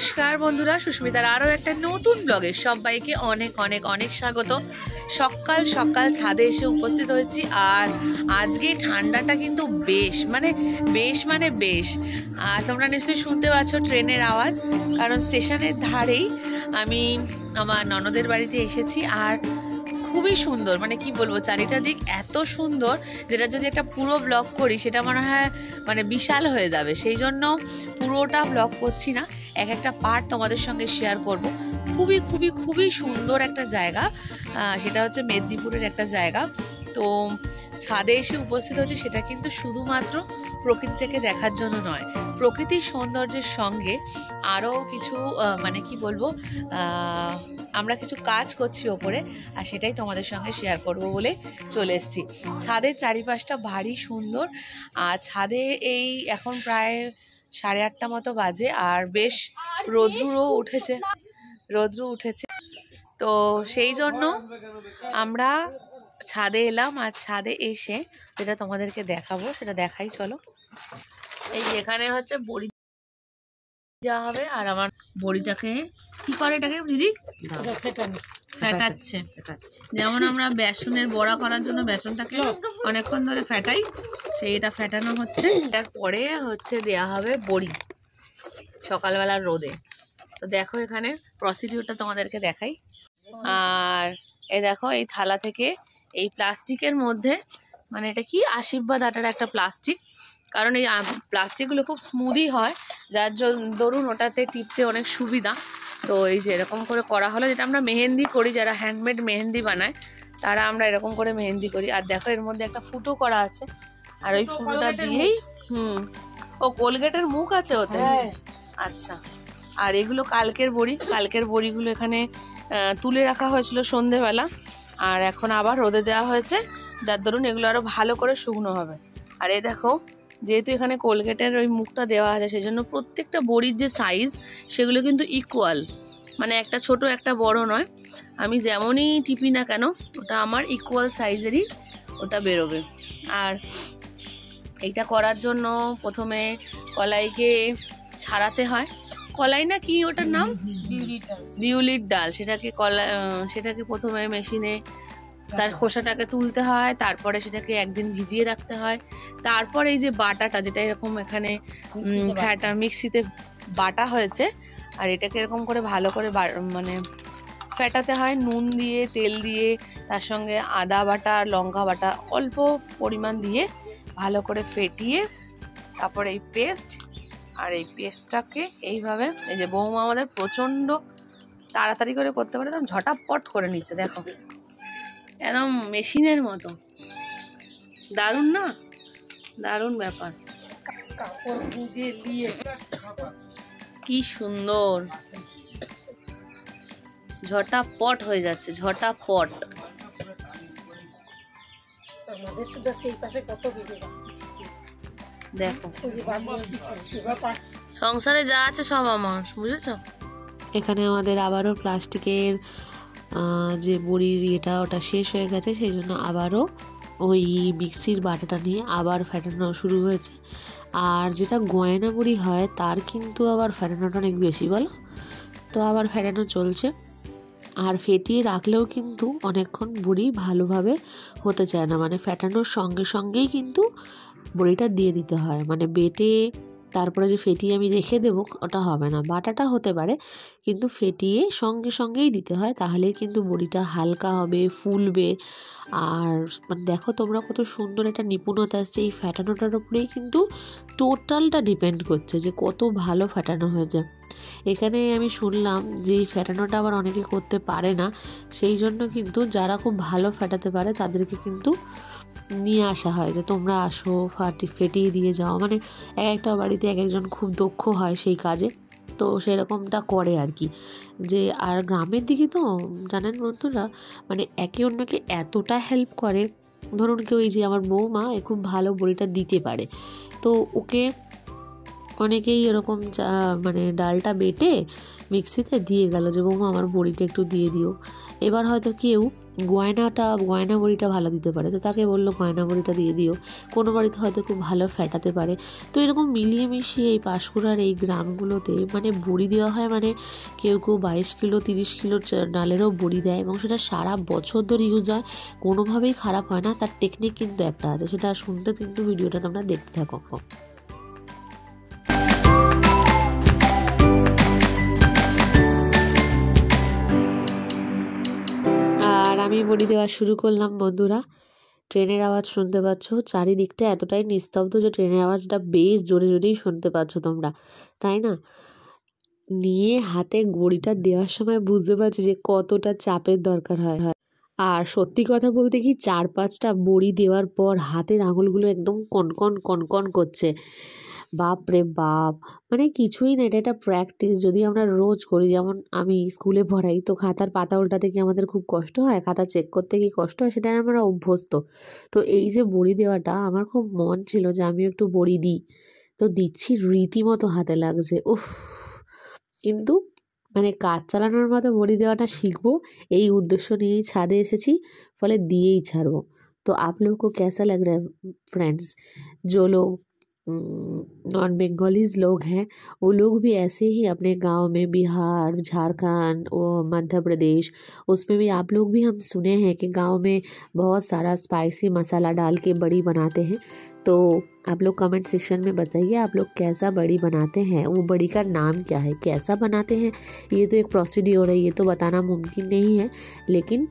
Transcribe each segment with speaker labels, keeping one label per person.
Speaker 1: নমস্কার বন্ধুরা, সুস্মিতার আরও একটা নতুন ব্লগে সবাইকে অনেক অনেক অনেক স্বাগত। সকাল সকাল ছাদে এসে উপস্থিত হয়েছি। আর আজকে ঠান্ডাটা কিন্তু বেশ। আর তোমরা নিশ্চয়ই শুনতে পাচ্ছ ট্রেনের আওয়াজ, কারণ স্টেশনের ধারেই আমি আমার ননদের বাড়িতে এসেছি। আর খুবই সুন্দর, মানে কি বলবো, চারিটা দিক এত সুন্দর, যেটা যদি একটা পুরো ব্লগ করি সেটা মনে হয় বিশাল হয়ে যাবে। সেই জন্য পুরোটা ব্লগ করছি না, এক একটা পার্ট তোমাদের সঙ্গে শেয়ার করব। খুবই খুবই খুবই সুন্দর একটা জায়গা, সেটা হচ্ছে মেদিনীপুরের একটা জায়গা। তো ছাদে এসে উপস্থিত হচ্ছে, সেটা কিন্তু শুধুমাত্র প্রকৃতিটাকে দেখার জন্য নয়, প্রকৃতির সৌন্দর্যের সঙ্গে আরও কিছু মানে কি বলবো, আমরা কিছু কাজ করছি ওপরে, আর সেটাই তোমাদের সঙ্গে শেয়ার করব বলে চলে এসেছি। ছাদের চারিপাশটা ভারী সুন্দর। আর ছাদে এই এখন প্রায় 8:30 মতো বাজে, আর বেশ রৌদ্র উঠেছে। তো সেই জন্য আমরা ছাদে এলাম। আর ছাদে এসে যেটা তোমাদেরকে দেখাবো সেটা দেখাই, চলো। এই এখানে হচ্ছে বড়ি দেওয়া হবে। আর আমার বড়িটাকে কি করে, এটাকে দিদি ফেটাচ্ছে। যেমন আমরা বেসনের বড়া করার জন্য বেসনটাকে অনেকক্ষণ ধরে ফেটাই, সেইটা ফেটানো হচ্ছে। তারপরে হচ্ছে দেয়া হবে বড়ি সকালবেলার রোদে। তো দেখো এখানে প্রসিডিউরটা তোমাদেরকে দেখাই। আর এই দেখো, এই থালা থেকে এই প্লাস্টিকের মধ্যে, মানে এটা কি আশীর্বাদ আটার একটা প্লাস্টিক, কারণ এই প্লাস্টিকগুলো খুব স্মুদি হয়, যার জন্য ধরুন ওটাতে টিপতে অনেক সুবিধা। তো এই যে এরকম করে করা হলো, যেটা আমরা মেহেন্দি করি, যারা হ্যান্ডমেড মেহেন্দি বানায় তারা আমরা এরকম করে মেহেন্দি করি। আর দেখো এর মধ্যে একটা ফুটো করা আছে, আর ওই ফুটোটা দিয়েই ও কোলগেটের মুখ আছে ওতে। আচ্ছা। আর এগুলো কালকের বড়িগুলো এখানে তুলে রাখা হয়েছিল সন্ধেবেলা, আর এখন আবার রোদে দেওয়া হয়েছে, যার দরুন এগুলো আরো ভালো করে শুকনো হবে। আর এই দেখো, যেহেতু এখানে কোলগেটের ওই মুখটা দেওয়া আছে, সেই জন্য প্রত্যেকটা বড়ির যে সাইজ সেগুলো কিন্তু ইকুয়াল, মানে একটা ছোট একটা বড় নয়। আমি যেমনই টিপি না কেন ওটা আমার ইকুয়াল সাইজেরই ওটা বেরোবে। আর এইটা করার জন্য প্রথমে কলাইকে ছাড়াতে হয়। কলাই না কি ওটার নাম, বিউলির ডাল, সেটাকে প্রথমে মেশিনে তার খোসাটাকে তুলতে হয়, তারপরে সেটাকে একদিন ভিজিয়ে রাখতে হয়। তারপর এই যে বাটাটা, যেটা এরকম এখানে মিক্সিতে বাটা হয়েছে, আর এটাকে এরকম করে ভালো করে মানে ফেটাতে হয় নুন দিয়ে, তেল দিয়ে, তার সঙ্গে আদা বাটা আর লঙ্কা বাটা অল্প পরিমাণ দিয়ে ভালো করে ফেটিয়ে তারপর এই পেস্ট, আর এই পেস্টটাকে এইভাবে, এই যে বৌমা আমাদের প্রচণ্ড তাড়াতাড়ি করে করতে পারে, একদম ঝটাপট করে নিচ্ছে, দেখো একদম মেশিনের মতো। দারুণ না, দারুণ ব্যাপার, কি সুন্দর ঝটাপট হয়ে যাচ্ছে, ঝটাপট। দেখো সংসারে যা আছে সব আমার, বুঝেছ।
Speaker 2: এখানে আমাদের আবারও প্লাস্টিকের যে বড়ির ওটা শেষ হয়ে গেছে, সেই জন্য আবারও ওই মিক্সির বাটাটা নিয়ে আবার ফেটানো শুরু হয়েছে। আর যেটা গয়না বড়ি হয় তার কিন্তু আবার ফেটানোটা অনেক বেশি, বলো তো, আবার ফেটানো চলছে। আর ফেটিয়ে রাখলেও কিন্তু অনেকক্ষণ বড়ি ভালোভাবে হতে চায় না, মানে ফেটানোর সঙ্গে সঙ্গেই কিন্তু বড়িটা দিয়ে দিতে হয়, মানে বেটে তারপরে যে ফেটিয়ে আমি রেখে দেবো ওটা হবে না। বাটাটা হতে পারে, কিন্তু ফেটিয়ে সঙ্গে সঙ্গেই দিতে হয়, তাহলেই কিন্তু বড়িটা হালকা হবে, ফুলবে। আর মানে দেখো তোমরা কত সুন্দর একটা নিপুণতা আসছে, এই ফেটানোটার উপরেই কিন্তু টোটালটা ডিপেন্ড করছে যে কত ভালো ফেটানো হয়েছে। এখানে আমি শুনলাম যে এই ফেটানোটা আবার অনেকে করতে পারে না, সেই জন্য কিন্তু যারা খুব ভালো ফেটাতে পারে তাদেরকে কিন্তু নিয়ে আসা হয়, যে তোমরা আসো ফেটিয়ে দিয়ে যাও। মানে এক একটা বাড়িতে এক একজন খুব দক্ষ হয় সেই কাজে, তো সেরকমটা করে আর কি। যে আর গ্রামের দিকে তো জানেন বন্ধুরা, মানে একে অন্যকে এতটা হেল্প করে। ধরুন কেউ, এই যে আমার বৌমা খুব ভালো বড়িটা দিতে পারে, তো ওকে অনেকেই এরকম মানে ডালটা বেটে মিক্সিতে দিয়ে গেল যে বৌমা আমার বড়িটা একটু দিয়ে দিও। এবার হয়তো কেউ গয়না বড়িটা ভালো দিতে পারে, তো তাকে বললো গয়না বড়িটা দিয়ে দিও। কোনো বাড়িতে হয়তো খুব ভালো ফেটাতে পারে। তো এরকম মিলিয়ে মিশিয়ে এই পাঁশকুড়ার এই গ্রামগুলোতে মানে বড়ি দেওয়া হয়, মানে কেউ 22 কিলো 30 কিলো ডালেরও বড়ি দেয় এবং সেটা সারা বছর ধরে ইউজ হয়, কোনোভাবেই খারাপ হয় না। তার টেকনিক কিন্তু একটা আছে, সেটা শুনতে কিন্তু ভিডিওটা তোমরা দেখতে থাকো। আর আমি বড়ি দেওয়া শুরু করলাম বন্ধুরা। ট্রেনের আওয়াজ শুনতে পাচ্ছ, চারিদিকটা এতটাই নিস্তব্ধ যে ট্রেনের আওয়াজটা বেশ জোরে জোরেই শুনতে পাচ্ছ তোমরা, তাই না? নিয়ে হাতে বড়িটা দেওয়ার সময় বুঝতে পারছি যে কতটা চাপের দরকার হয়। আর সত্যি কথা বলতে কি 4-5টা বড়ি দেওয়ার পর হাতের আঙুলগুলো একদম কনকন কনকন করছে। বাপ রে বাপ, মানে কিছুই না, এটা একটা প্র্যাকটিস। যদি আমরা রোজ করি, যেমন আমি স্কুলে পড়াই, তো খাতার পাতা উল্টাতে কি আমাদের খুব কষ্ট হয়, খাতা চেক করতে কি কষ্ট হয়, সেটা আমরা অভ্যস্ত। তো এই যে বড়ি দেওয়াটা আমার খুব মন ছিল যে আমি একটু বড়ি দিই, তো দিচ্ছি, রীতিমতো হাতে লাগছে, উফ। কিন্তু মানে কাজ চালানোর মতো বড়ি দেওয়াটা শিখবো এই উদ্দেশ্য নিয়েই ছাদে এসেছি, ফলে দিয়েই ছাড়বো। तो आप लोगों को कैसा लग रहा है फ्रेंड्स? जो लोग नॉन बंगालीज लोग हैं वो लोग भी ऐसे ही अपने गांव में, बिहार, झारखंड और मध्य प्रदेश, उसमें भी आप लोग भी हम सुने हैं कि गांव में बहुत सारा स्पाइसी मसाला डाल के बड़ी बनाते हैं। तो आप लोग कमेंट सेक्शन में बताइए आप लोग कैसा बड़ी बनाते हैं, वो बड़ी का नाम क्या है, कैसा बनाते हैं। ये तो एक प्रोसीड्योर है, ये तो बताना मुमकिन नहीं है, लेकिन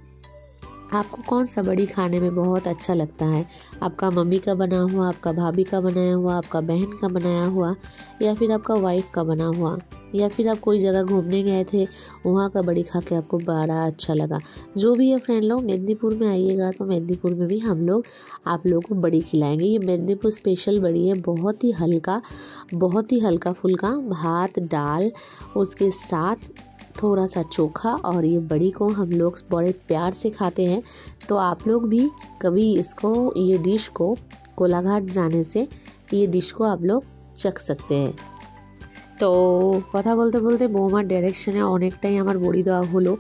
Speaker 2: आपको कौन सा बड़ी खाने में बहुत अच्छा लगता है? आपका मम्मी का बना हुआ, आपका भाभी का बनाया हुआ, आपका बहन का बनाया हुआ, या फिर आपका वाइफ का बना हुआ, या फिर आप कोई जगह घूमने गए थे वहाँ का बड़ी खा के आपको बड़ा अच्छा लगा। जो भी है फ्रेंड लोग, मेदिनीपुर में आइएगा तो मेदिनीपुर में भी हम लोग आप लोगों को बड़ी खिलाएंगे। ये मेदिनीपुर स्पेशल बड़ी है, बहुत ही हल्का फुल्का भात दाल, उसके साथ थोड़ा सा चोखा, और ये बड़ी को हम लोग बड़े प्यार से खाते हैं। तो आप लोग भी कभी ये डिश को कोलाघाट जाने से ये डिश को आप लोग चख सकते हैं। তো কথা বলতে বলতে বৌমার ডাইরেকশনে অনেকটাই আমার বড়ি দেওয়া হলো।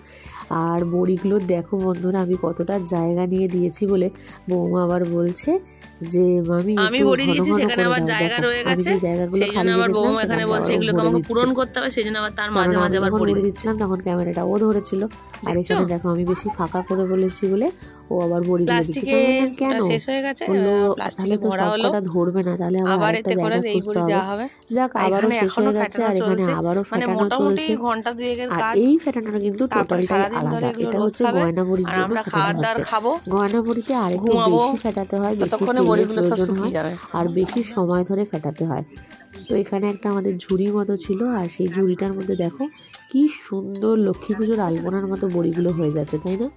Speaker 2: আর বড়িগুলো দেখো বন্ধুরা আমি কতটা জায়গা নিয়ে দিয়েছি বলে বৌমা আবার বলছে যে মামি
Speaker 1: আমি বড়ি দিয়েছি, সেখানে আবার জায়গা রয়ে গেছে, সেই জন্য আবার বৌমা এখানে বলছে এগুলোকে আমাকে পূরণ করতে হবে, সেই জন্য আবার তার মাঝে মাঝে আবার বড়ি
Speaker 2: দিচ্ছিলাম। তখন ক্যামেরাটা ও ধরেছিল, আর এখানে দেখো আমি বেশি ফাঁকা করে বলেছি বলে ও আবার বড়ি
Speaker 1: প্লাস্টিকে কেন শেষ হয়ে গেছে, প্লাস্টিকে ভরা হলো,
Speaker 2: ধরবে না, তাহলে
Speaker 1: আবার এতে করে এই বড়ি দেওয়া হবে।
Speaker 2: যাক আবারও শেষ হয়ে গেছে, আর এখানে আবারও ফেটানো চলছে।
Speaker 1: ঘন্টা দুয়েকের
Speaker 2: আর
Speaker 1: কাজ,
Speaker 2: এই ফেটানোটা কিন্তু টোটালটাই আলাদা। এটা হচ্ছে গয়না বড়ির জন্য
Speaker 1: খাবো।
Speaker 2: গয়না বড়িতে আরেকটু বেশি ফেটাতে হয়, বেশি তেলের প্রয়োজন হয়, আর বেশি সময় ধরে ফেটাতে হয়। তো এখানে একটা আমাদের ঝুড়ি মতো ছিল, আর সেই ঝুড়িটার মধ্যে দেখো কি সুন্দর লক্ষ্মী পুজোর আলপনার মতো বড়িগুলো হয়ে গেছে, তাই না?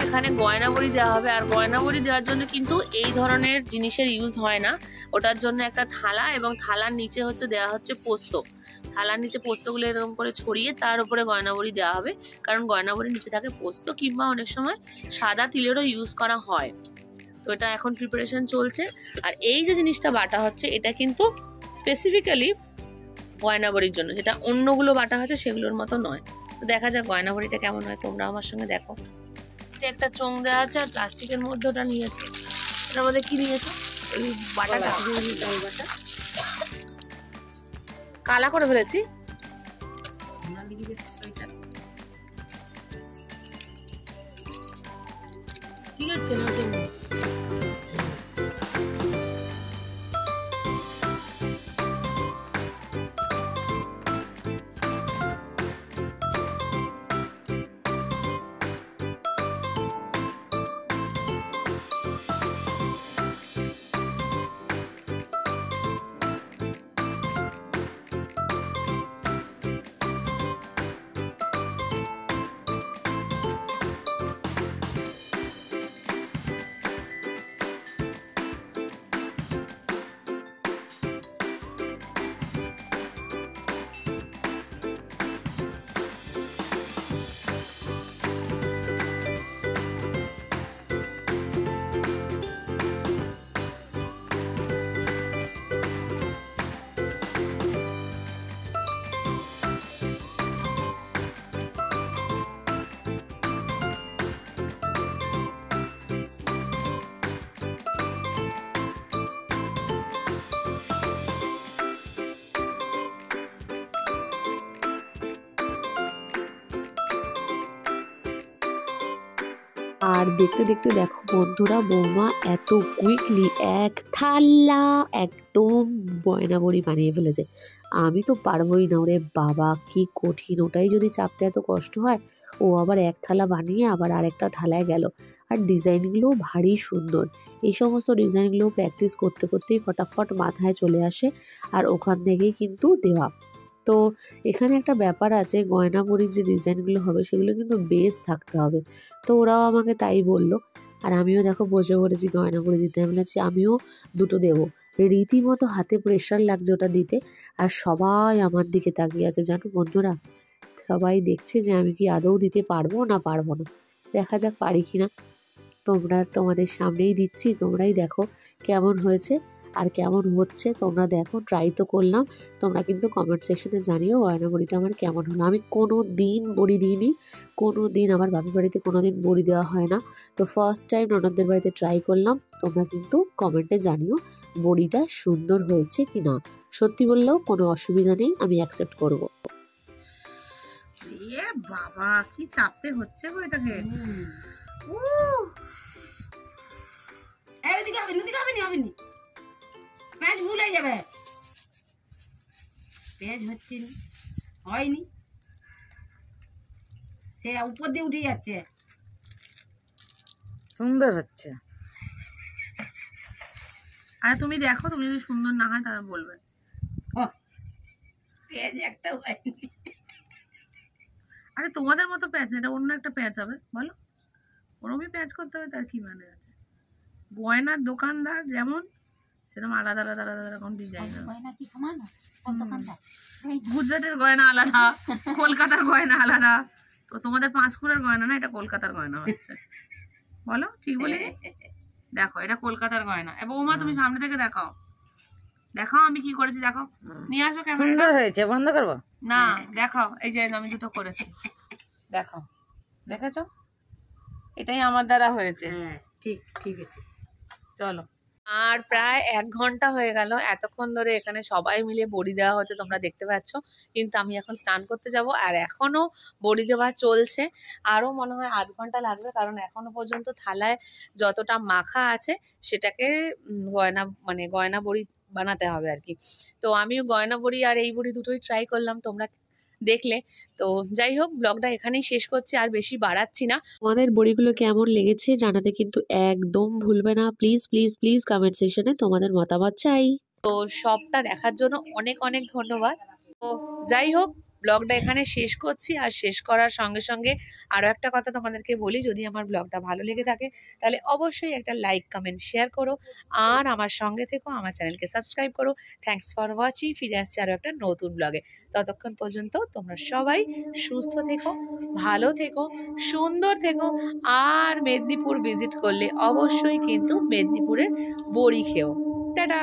Speaker 2: এখানে গয়না বড়ি দেওয়া হবে। আর গয়না বড়ি দেওয়ার জন্য কিন্তু এই ধরনের জিনিসের ইউজ হয় না, ওটার জন্য একটা থালা, এবং থালার নিচে হচ্ছে দেওয়া হচ্ছে পোস্ত। থালার নিচে পোস্তগুলো এরকম করে ছড়িয়ে তার উপরে গয়না বড়ি দেওয়া হবে, কারণ গয়না বড়ির নিচে থাকে পোস্ত, কিংবা অনেক সময় সাদা তিলেরও ইউজ করা হয়। তো এটা এখন প্রিপারেশন চলছে। আর এই যে জিনিসটা বাটা হচ্ছে এটা কিন্তু স্পেসিফিক্যালি গয়না বড়ির জন্য, যেটা অন্যগুলো বাটা হচ্ছে সেগুলোর মতো নয়। তো দেখা যাক গয়না বড়িটা কেমন হয়, তোমরা আমার সঙ্গে দেখো। যে একটা চোঙ দেওয়া আছে আর প্লাস্টিকের মধ্যে ওটা নিয়েছে, এটার মধ্যে কি নিয়েছে, ওই বাটাটা কালা করে ফেলেছি।
Speaker 1: ঠিক আছে না?
Speaker 2: আর দেখতে দেখতে দেখো বন্ধুরা, বৌমা এত কুইকলি এক থালা একদম গয়না বড়ি বানিয়ে ফেলেছে। আমি তো পারবোই না, ওরে বাবা কি কঠিন, ওটাই যদি চাপতে এত কষ্ট হয়। ও আবার এক থালা বানিয়ে আবার আরেকটা থালায় গেল। আর ডিজাইনগুলোও ভারী সুন্দর। এই সমস্ত ডিজাইনগুলো প্র্যাকটিস করতে করতেই ফটাফট মাথায় চলে আসে, আর ওখান থেকেই কিন্তু দেওয়া। তো এখানে একটা ব্যাপার আছে, গয়না বড়ির যে ডিজাইনগুলো হবে সেগুলো কিন্তু বেস থাকতে হবে। তো ওরাও আমাকে তাই বললো, আর আমিও দেখো বসে পড়েছি গয়না বড়ি দিতে। আমি বলেছি আমিও দুটো দেবো। রীতিমতো হাতে প্রেশার লাগছে ওটা দিতে, আর সবাই আমার দিকে তাকিয়ে আছে জানো বন্ধুরা। সবাই দেখছে যে আমি কি আদৌ দিতে পারবো না পারবো না। দেখা যাক পারি কিনা। তোমাদের সামনেই দিচ্ছি, তোমরাই দেখো কেমন হয়েছে আর কেমন হচ্ছে। তোমরা দেখো, ট্রাই তো করলাম। তোমরা কিন্তু কমেন্ট সেকশনে জানিও গয়না বড়িটা আমার কেমন হলো। আমি কোনো দিন বড়ি দিইনি, কোনো দিন আমার বাপের বাড়িতে কোনো দিন বড়ি দেওয়া হয় না। তো ফার্স্ট টাইম ননদদের বাড়িতে ট্রাই করলাম। তোমরা কিন্তু কমেন্টে জানিও বড়িটা সুন্দর হয়েছে কি না। সত্যি বললেও কোনো অসুবিধা নেই, আমি অ্যাকসেপ্ট করবো।
Speaker 1: এ বাবা কি চাপতে হচ্ছে গো এটাকে।
Speaker 3: পেঁয়াজ ভুলে যাবে, পেঁয়াজ হচ্ছে হয়নি, সে উপর দিয়ে উঠে যাচ্ছে।
Speaker 1: সুন্দর হচ্ছে। আর তুমি দেখো, তুমি যদি সুন্দর না হয় তাহলে বলবে।
Speaker 3: পেঁয়াজ একটা হয়নি।
Speaker 1: আরে তোমাদের মতো প্যাঁচ না, এটা অন্য একটা প্যাঁচ হবে বলো। ওরমই প্যাঁচ করতে হবে, তার কি মানে আছে। গয়নার দোকানদার যেমন সেরকম আলাদা আলাদা আলাদা রকম ডিজাইন। গুজরাটের গয়না আলাদা, কলকাতার গয়না আলাদা। তো তোমাদের পাঁশকুড়ার গয়না না, এটা কলকাতার গয়না হচ্ছে। বলো ঠিক বলি? দেখো এটা কলকাতার গয়না। বৌমা তুমি সামনে থেকে দেখাও, দেখাও আমি কি করেছি, দেখো। নিয়ে আসো ক্যামেরা। সুন্দর হয়েছে, বন্ধ করবো না? দেখাও, এই যে আমি দুটো করেছি, দেখো। দেখেছো? এটাই আমার দ্বারা হয়েছে।
Speaker 3: হ্যাঁ ঠিক ঠিক আছে,
Speaker 1: চলো। আর প্রায় 1 ঘন্টা হয়ে গেল, এতক্ষণ ধরে এখানে সবাই মিলে বড়ি দেওয়া হচ্ছে, তোমরা দেখতে পাচ্ছ। কিন্তু আমি এখন স্নান করতে যাব, আর এখনো বড়ি দেওয়া চলছে। আরও মনে হয় 1/2 ঘন্টা লাগবে, কারণ এখনো পর্যন্ত থালায় যতটা মাখা আছে সেটাকে গয়না বড়ি বানাতে হবে আর কি। তো আমিও গয়না বড়ি আর এই বড়ি দুটোই ট্রাই করলাম, তোমরা দেখলে। তো যাই হোক, ব্লগটা এখানেই শেষ করছি, আর বেশি বাড়াচ্ছি না।
Speaker 2: তোমাদের বড়িগুলো কেমন লেগেছে জানাতে কিন্তু একদম ভুলবে না। প্লিজ প্লিজ প্লিজ কমেন্ট সেকশনে তোমাদের মতামত চাই।
Speaker 1: তো সবটা দেখার জন্য অনেক অনেক ধন্যবাদ। তো যাই হোক, ব্লগটা এখানে শেষ করছি, আর শেষ করার সঙ্গে সঙ্গে আরও একটা কথা তোমাদেরকে বলি, যদি আমার ব্লগটা ভালো লেগে থাকে তাহলে অবশ্যই একটা লাইক কমেন্ট শেয়ার করো, আর আমার সঙ্গে থেকো, আমার চ্যানেলকে সাবস্ক্রাইব করো। Thanks for watching. ফিরে আসছি আরও একটা নতুন ব্লগে। ততক্ষণ পর্যন্ত তোমরা সবাই সুস্থ থেকো, ভালো থেকো, সুন্দর থেকো। আর মেদিনীপুর ভিজিট করলে অবশ্যই কিন্তু মেদিনীপুরের বড়ি খেও। টাটা।